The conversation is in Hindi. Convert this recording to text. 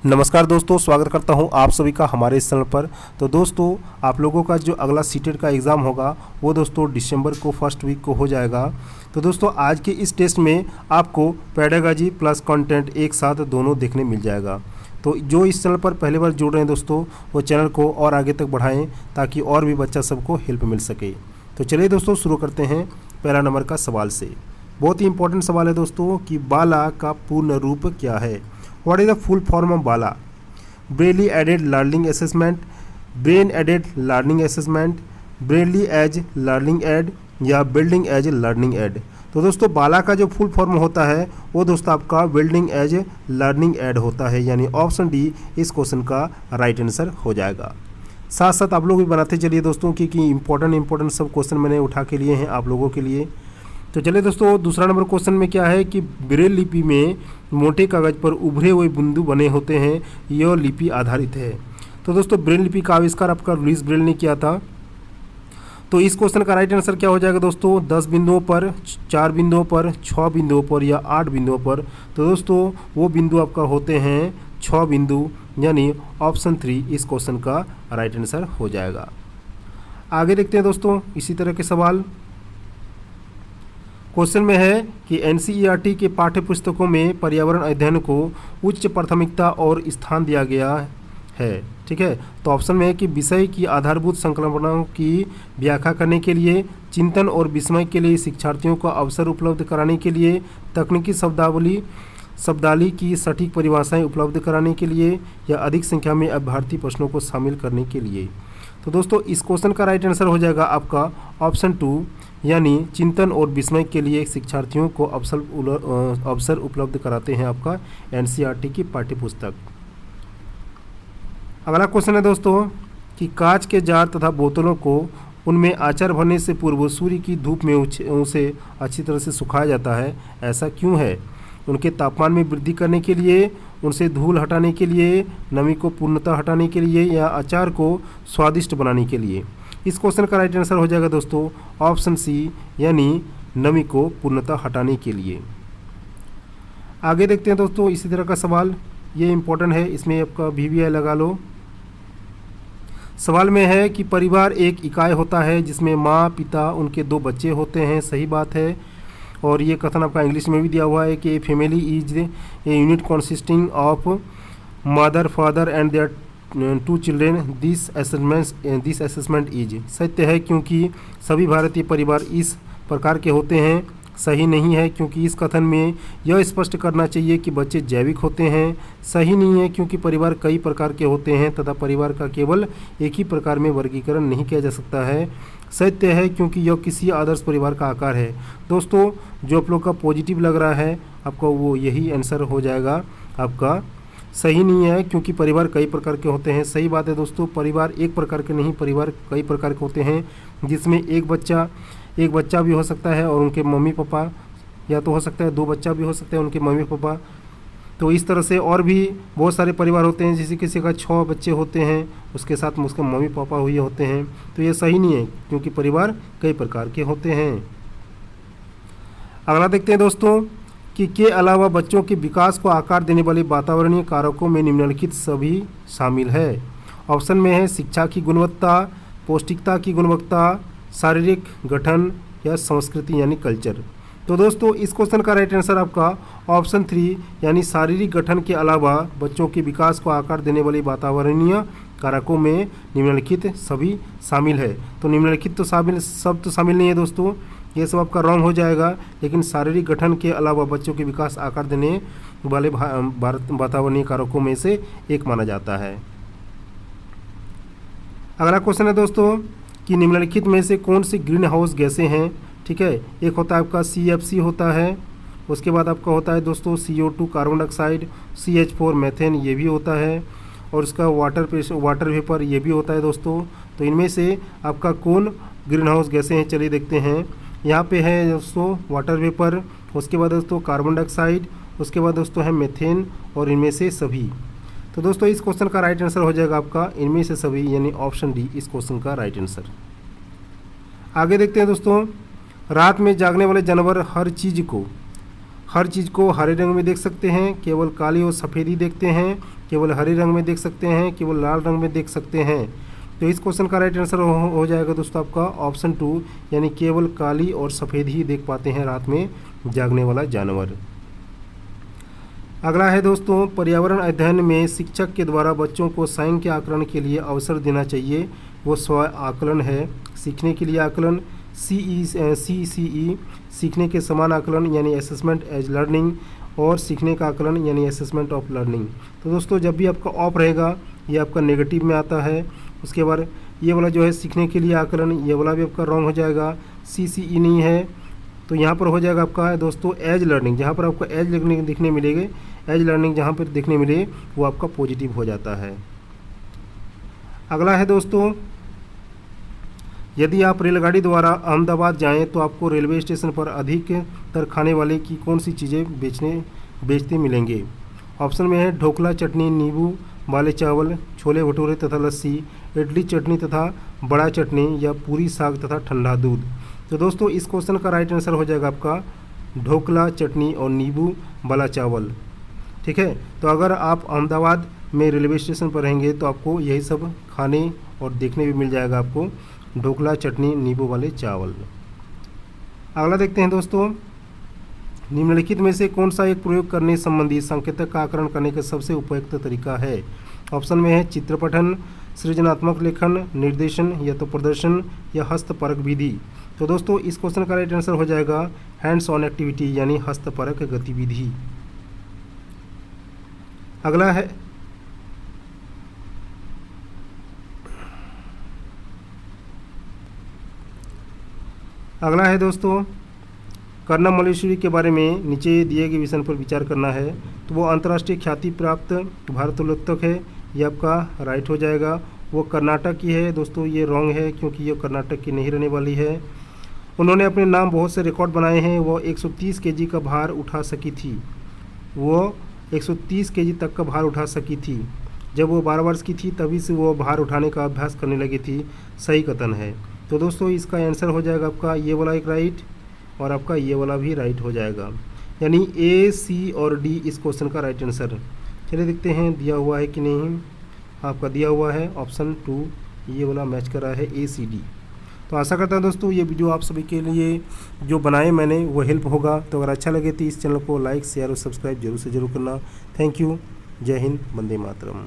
नमस्कार दोस्तों, स्वागत करता हूं आप सभी का हमारे इस चैनल पर। तो दोस्तों, आप लोगों का जो अगला सीटेट का एग्ज़ाम होगा वो दोस्तों दिसंबर को फर्स्ट वीक को हो जाएगा। तो दोस्तों, आज के इस टेस्ट में आपको पेडागॉजी प्लस कंटेंट एक साथ दोनों देखने मिल जाएगा। तो जो इस चैनल पर पहली बार जुड़ रहे हैं दोस्तों, वो चैनल को और आगे तक बढ़ाएं ताकि और भी बच्चा सबको हेल्प मिल सके। तो चलिए दोस्तों, शुरू करते हैं पहला नंबर का सवाल से। बहुत ही इंपॉर्टेंट सवाल है दोस्तों कि बाला का पूर्ण रूप क्या है। What is the full form of BALA? Braille Aided Learning Assessment, Brain Aided Learning Assessment, Braille as Learning Aid या Building as Learning Aid। तो दोस्तों, बाला का जो फुल फॉर्म होता है वो दोस्तों आपका बिल्डिंग एज लर्निंग एड होता है, यानी ऑप्शन डी इस क्वेश्चन का राइट आंसर हो जाएगा। साथ साथ आप लोग भी बनाते चलिए दोस्तों, क्योंकि इंपॉर्टेंट सब क्वेश्चन मैंने उठा के लिए हैं आप लोगों के लिए। तो चलिए दोस्तों, दूसरा नंबर क्वेश्चन में क्या है कि ब्रेल लिपि में मोटे कागज पर उभरे हुए बिंदु बने होते हैं, यह लिपि आधारित है। तो दोस्तों, ब्रेल लिपि का आविष्कार आपका लुईस ब्रेल ने किया था। तो इस क्वेश्चन का राइट आंसर क्या हो जाएगा दोस्तों, 10 बिंदुओं पर, 4 बिंदुओं पर, 6 बिंदुओं पर या 8 बिंदुओं पर। तो दोस्तों, वो बिंदु आपका होते हैं 6 बिंदु, यानी ऑप्शन 3 इस क्वेश्चन का राइट आंसर हो जाएगा। आगे देखते हैं दोस्तों इसी तरह के सवाल। क्वेश्चन में है कि एनसीईआरटी के पाठ्य पुस्तकों में पर्यावरण अध्ययन को उच्च प्राथमिकता और स्थान दिया गया है। ठीक है, तो ऑप्शन में है कि विषय की आधारभूत संकल्पनाओं की व्याख्या करने के लिए, चिंतन और विस्मय के लिए, शिक्षार्थियों को अवसर उपलब्ध कराने के लिए, तकनीकी शब्दावली की सटीक परिभाषाएं उपलब्ध कराने के लिए, या अधिक संख्या में अभ्यर्थी प्रश्नों को शामिल करने के लिए। तो दोस्तों, इस क्वेश्चन का राइट आंसर हो जाएगा आपका ऑप्शन 2, यानी चिंतन और विस्मय के लिए शिक्षार्थियों को अवसर उपलब्ध कराते हैं आपका एनसीईआरटी की पाठ्यपुस्तक। अगला क्वेश्चन है दोस्तों कि कांच के जार तथा बोतलों को उनमें आचार भरने से पूर्व सूर्य की धूप में उसे अच्छी तरह से सुखाया जाता है, ऐसा क्यों है? उनके तापमान में वृद्धि करने के लिए, उनसे धूल हटाने के लिए, नमी को पूर्णतः हटाने के लिए, या अचार को स्वादिष्ट बनाने के लिए। इस क्वेश्चन का राइट आंसर हो जाएगा दोस्तों ऑप्शन सी, यानी नमी को पूर्णतः हटाने के लिए। आगे देखते हैं दोस्तों इसी तरह का सवाल, ये इंपॉर्टेंट है, इसमें आपका वीवीआई लगा लो। सवाल में है कि परिवार एक इकाई होता है जिसमें माँ, पिता, उनके 2 बच्चे होते हैं, सही बात है। और ये कथन आपका इंग्लिश में भी दिया हुआ है कि family is a unit consisting of mother, father and there 2 children, this assessment is. सत्य है क्योंकि सभी भारतीय परिवार इस प्रकार के होते हैं, सही नहीं है क्योंकि इस कथन में यह स्पष्ट करना चाहिए कि बच्चे जैविक होते हैं, सही नहीं है क्योंकि परिवार कई प्रकार के होते हैं तथा परिवार का केवल एक ही प्रकार में वर्गीकरण नहीं किया जा सकता है, सत्य है क्योंकि यह किसी आदर्श परिवार का आकार है। दोस्तों, जो आप लोग का पॉजिटिव लग रहा है आपका, वो यही आंसर हो जाएगा आपका। सही नहीं है क्योंकि परिवार कई प्रकार के होते हैं, सही बात है दोस्तों। परिवार एक प्रकार के नहीं, परिवार कई प्रकार के होते हैं, जिसमें एक बच्चा भी हो सकता है और उनके मम्मी पापा, या तो हो सकता है 2 बच्चा भी हो सकते हैं उनके मम्मी पापा। तो इस तरह से और भी बहुत सारे परिवार होते हैं, जैसे किसी का 6 बच्चे होते हैं, उसके साथ में उसके मम्मी पापा हुए होते हैं। तो ये सही नहीं है क्योंकि परिवार कई प्रकार के होते हैं। अगला देखते हैं दोस्तों कि के अलावा बच्चों के विकास को आकार देने वाले वातावरणीय कारकों में निम्नलिखित सभी शामिल है। ऑप्शन में है शिक्षा की गुणवत्ता, पौष्टिकता की गुणवत्ता, शारीरिक गठन, या संस्कृति यानी कल्चर। तो दोस्तों, इस क्वेश्चन का राइट आंसर आपका ऑप्शन 3, यानी शारीरिक गठन के अलावा बच्चों के विकास को आकार देने वाले वातावरणीय कारकों में निम्नलिखित सभी शामिल है। तो निम्नलिखित तो शामिल नहीं है दोस्तों, ये सब आपका रॉन्ग हो जाएगा। लेकिन शारीरिक गठन के अलावा बच्चों के विकास आकार देने वाले वातावरणीय कारकों में से एक माना जाता है। अगला क्वेश्चन है दोस्तों कि निम्नलिखित में से कौन सी ग्रीन हाउस गैसें हैं। ठीक है, एक होता है आपका CFC होता है, उसके बाद आपका होता है दोस्तों CO2 carbon dioxide, CH4 methane ये भी होता है, और इसका वाटर वेपर ये भी होता है दोस्तों। तो इनमें से आपका कौन ग्रीन हाउस गैसें हैं, चलिए देखते हैं। यहाँ पे है दोस्तों वाटर वेपर, उसके बाद दोस्तों कार्बन डाइऑक्साइड, उसके बाद दोस्तों है मीथेन, और इनमें से सभी। तो दोस्तों, इस क्वेश्चन का राइट आंसर हो जाएगा आपका इनमें से सभी, यानी ऑप्शन डी इस क्वेश्चन का राइट आंसर। आगे देखते हैं दोस्तों, रात में जागने वाले जानवर हर चीज़ को हर चीज़ को हरे रंग में देख सकते हैं, केवल काली और सफ़ेद ही देखते हैं, केवल हरे रंग में देख सकते हैं, केवल लाल रंग में देख सकते हैं। तो इस क्वेश्चन का राइट आंसर हो जाएगा दोस्तों आपका ऑप्शन 2, यानी केवल काली और सफ़ेद ही देख पाते हैं रात में जागने वाला जानवर। अगला है दोस्तों, पर्यावरण अध्ययन में शिक्षक के द्वारा बच्चों को सांख्यिकीय आकलन के लिए अवसर देना चाहिए। वो स्व आकलन है, सीखने के लिए आकलन, CCE सीखने के समान आकलन यानी असेसमेंट एज लर्निंग, और सीखने का आकलन यानी असेसमेंट ऑफ लर्निंग। तो दोस्तों जब भी आपका ऑफ रहेगा ये आपका नेगेटिव में आता है। उसके बाद ये वाला जो है सीखने के लिए आकलन, ये वाला भी आपका रॉन्ग हो जाएगा, CCE नहीं है। तो यहाँ पर हो जाएगा आपका दोस्तों एज लर्निंग, जहाँ पर आपको एज लर्निंग दिखने मिलेगी, एज लर्निंग जहाँ पर दिखने मिले वो आपका पॉजिटिव हो जाता है। अगला है दोस्तों, यदि आप रेलगाड़ी द्वारा अहमदाबाद जाएं तो आपको रेलवे स्टेशन पर अधिकतर खाने वाले की कौन सी चीज़ें बेचते मिलेंगे। ऑप्शन में है ढोकला, चटनी, नींबू वाले चावल, छोले भटूरे तथा लस्सी, इडली चटनी तथा बड़ा चटनी, या पूरी साग तथा ठंडा दूध। तो दोस्तों इस क्वेश्चन का राइट आंसर हो जाएगा आपका ढोकला, चटनी और नींबू वाला चावल। ठीक है, तो अगर आप अहमदाबाद में रेलवे स्टेशन पर रहेंगे तो आपको यही सब खाने और देखने भी मिल जाएगा आपको, ढोकला, चटनी, नींबू वाले चावल। अगला देखते हैं दोस्तों, निम्नलिखित में से कौन सा एक प्रयोग करने संबंधी संकेतक का आकलन करने का सबसे उपयुक्त तरीका है। ऑप्शन में है चित्रपठन, सृजनात्मक लेखन, निर्देशन, या तो प्रदर्शन, या हस्तपरक विधि। तो दोस्तों इस क्वेश्चन का राइट आंसर हो जाएगा हैंड्स ऑन एक्टिविटी यानी हस्तपरक गतिविधि। अगला है दोस्तों, कर्णम मल्लेश्वरी के बारे में नीचे दिए गए विषय पर विचार करना है। तो वो अंतर्राष्ट्रीय ख्याति प्राप्त भारोत्तोलक है, ये आपका राइट हो जाएगा। वो कर्नाटक की है दोस्तों, ये रॉन्ग है क्योंकि ये कर्नाटक की नहीं रहने वाली है। उन्होंने अपने नाम बहुत से रिकॉर्ड बनाए हैं। वो 130 केजी का भार उठा सकी थी, वो 130 केजी तक का भार उठा सकी थी। जब वो 12 वर्ष की थी तभी से वो भार उठाने का अभ्यास करने लगी थी, सही कथन है। तो दोस्तों इसका आंसर हो जाएगा आपका ये वाला एक राइट, और आपका ये वाला भी राइट हो जाएगा, यानी A, C और D इस क्वेश्चन का राइट आंसर। चलिए देखते हैं दिया हुआ है कि नहीं। आपका दिया हुआ है ऑप्शन 2, ये वाला मैच कर रहा है ACD। तो आशा करता हूँ दोस्तों ये वीडियो आप सभी के लिए जो बनाए मैंने वो हेल्प होगा। तो अगर अच्छा लगे तो इस चैनल को लाइक, शेयर और सब्सक्राइब जरूर से जरूर करना। Thank you. जय हिंद, वंदे मातरम।